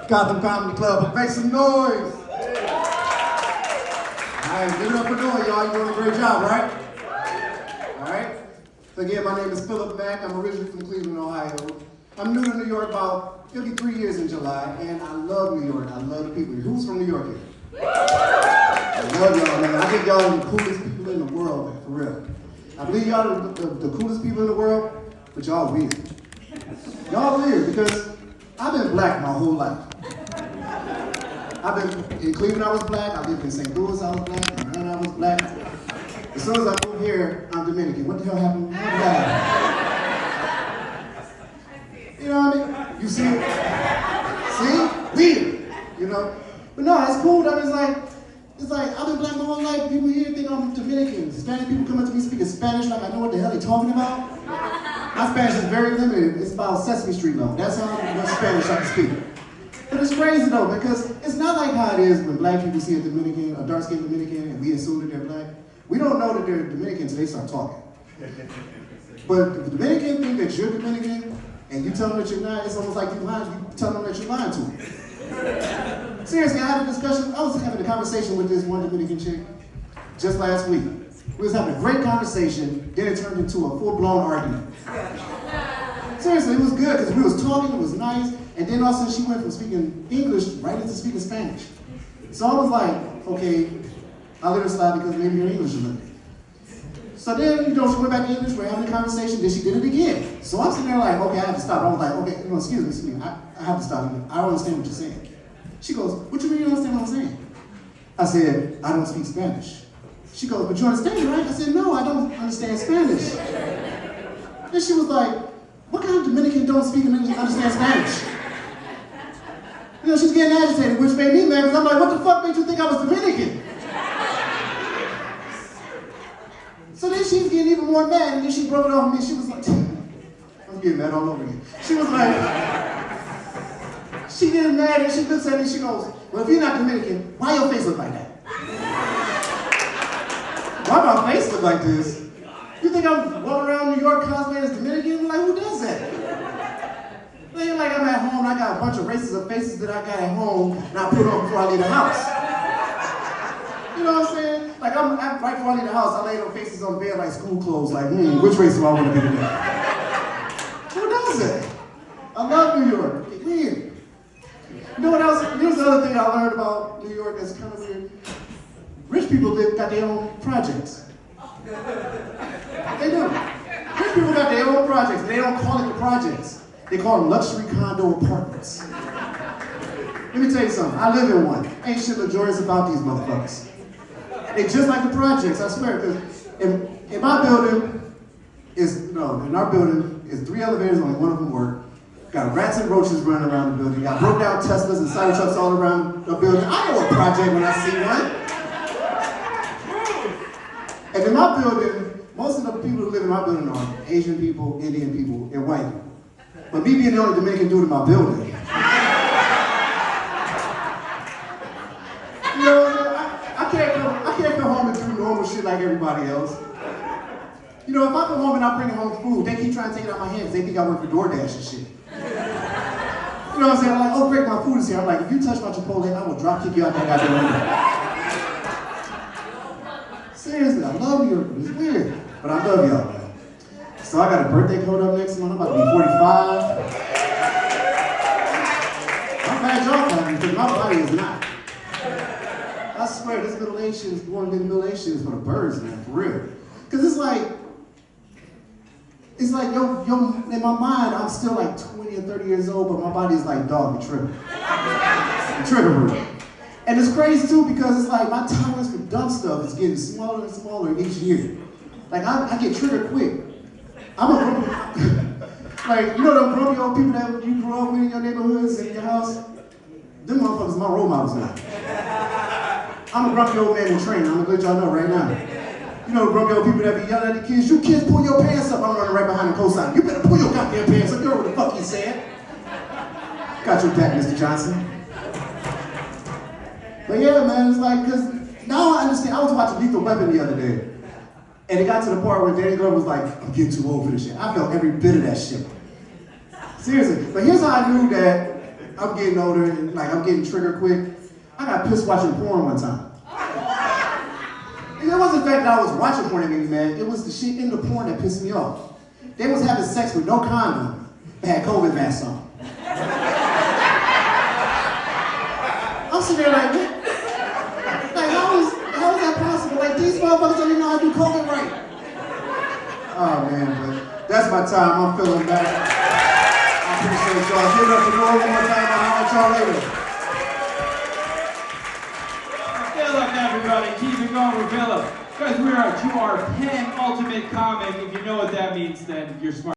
Gotham Comedy Club. Make some noise. All right, give it up for Noah, y'all. You're doing a great job, right? All right. So again, my name is Phillip Mac. I'm originally from Cleveland, Ohio. I'm new to New York about 53 years in July, and I love New York. I love the people here. Who's from New York here? I love y'all, man. I think y'all are the coolest people in the world, man, for real. I believe y'all are the coolest people in the world, but y'all weird. Y'all weird because I've been black my whole life. I've been in Cleveland, I was black. I lived in St. Louis, I was black. In Atlanta, I was black. As soon as I moved here, I'm Dominican. What the hell happened? You know what I mean? You see it? See? Weird. You know? But no, it's cool. It's like I've been black my whole life. People here think I'm Dominican. Spanish people come up to me speaking Spanish like I know what the hell they're talking about. My Spanish is very limited. It's about Sesame Street level. That's how much Spanish I can speak. But it's crazy though, because it's not like how it is when black people see a Dominican, a dark-skinned Dominican, and we assume that they're black. We don't know that they're Dominican until they start talking. But if the Dominican think that you're Dominican, and you tell them that you're not, it's almost like you tell them that you're lying to them. Seriously, I had a discussion, I was having a conversation with this one Dominican chick just last week. We was having a great conversation, then it turned into a full-blown argument. Seriously, it was good, because we was talking, it was nice, and then all of a sudden she went from speaking English right into speaking Spanish. So I was like, okay, I'll let her slide because maybe your English is limited. So then, she went back to English, we're having a conversation, then she did it again. So I'm sitting there like, okay, I have to stop. I was like, okay, excuse me, I have to stop. I don't understand what you're saying. She goes, what you mean you don't understand what I'm saying? I said, I don't speak Spanish. She goes, but you understand, right? I said, no, I don't understand Spanish. Then she was like, what kind of Dominican don't speak and understand Spanish? She's getting agitated, which made me mad, because I'm like, what the fuck made you think I was Dominican? So then she's getting even more mad, and then she broke it off with me. She was like, I'm getting mad all over again. She was like, she getting mad, and she looks at me, and she goes, well, if you're not Dominican, why your face look like that? Why my face look like this? You think I'm walking around New York cosplaying as Dominican? Like, who does that? It ain't like I'm at home, I got a bunch of races of faces that I got at home, and I put on before I leave the house. You know what I'm saying? Like, I'm right before I leave the house, I lay those faces on the bed like school clothes, like, which race do I want to be today? Who does that? I love New York. It's weird. You know what else? Here's the other thing I learned about New York that's kind of weird. Rich people got their own projects. They do. Rich people got their own projects. They don't call it the projects. They call them luxury condo apartments. Let me tell you something. I live in one. Ain't shit luxurious about these motherfuckers. They just like the projects, I swear. Because in my building, in our building, is 3 elevators, only one of them work. Got rats and roaches running around the building. Got broke down Teslas and Cybertrucks all around the building. I know a project when I see one. And in my building, most of the people who live in my building are Asian people, Indian people, and white people. But me being the only Dominican dude in my building, I can't come home and do normal shit like everybody else. If I come home and I bring home food, they keep trying to take it out of my hands. They think I work for DoorDash and shit. You know what I'm saying? I'm like, oh great, my food is here. I'm like, if you touch my Chipotle, I will drop kick you out that goddamn window. Seriously, I love New York. It's weird, but I love y'all, man. So I got a birthday code up next month. I'm about to be 45. I'm glad y'all coming because my body is not. I swear, this middle age shit is going to be the middle age shit is for the birds, man, for real. Because it's like, yo, in my mind, I'm still like 20 or 30 years old, but my body is like, dog, you're tripping. I'm tripping. And it's crazy too, because it's like my tolerance for dumb stuff is getting smaller and smaller each year. Like, I get triggered quick. I'm a grumpy, like, you know them grumpy old people that you grew up with in your neighborhoods and in your house? Them motherfuckers are my role models now. I'm a grumpy old man in training, I'm gonna let y'all know right now. You know the grumpy old people that be yelling at the kids, you kids pull your pants up, I'm running right behind the cosign. You better pull your goddamn pants up, you know what the fuck you said. Got your back, Mr. Johnson. But yeah, man, it's like, cause now I understand, I was watching Lethal Weapon the other day, and it got to the part where Danny Glover was like, I'm getting too old for this shit. I felt every bit of that shit. Seriously, but here's how I knew that I'm getting older and like I'm getting triggered quick. I got pissed watching porn one time. And it wasn't the fact that I was watching porn that made me mad. It was the shit in the porn that pissed me off. They was having sex with no condom. They had COVID masks on. I'm sitting there like, how is that possible? Like, these motherfuckers don't even know how to do COVID right. Oh, man, but that's my time. I'm Phillip Mac. I appreciate y'all. Give it up for Noah one more time. I'll holler at y'all later. Phillip, everybody. Keep it going with Phillip. Guys, we are to our 10 ultimate comic. If you know what that means, then you're smart.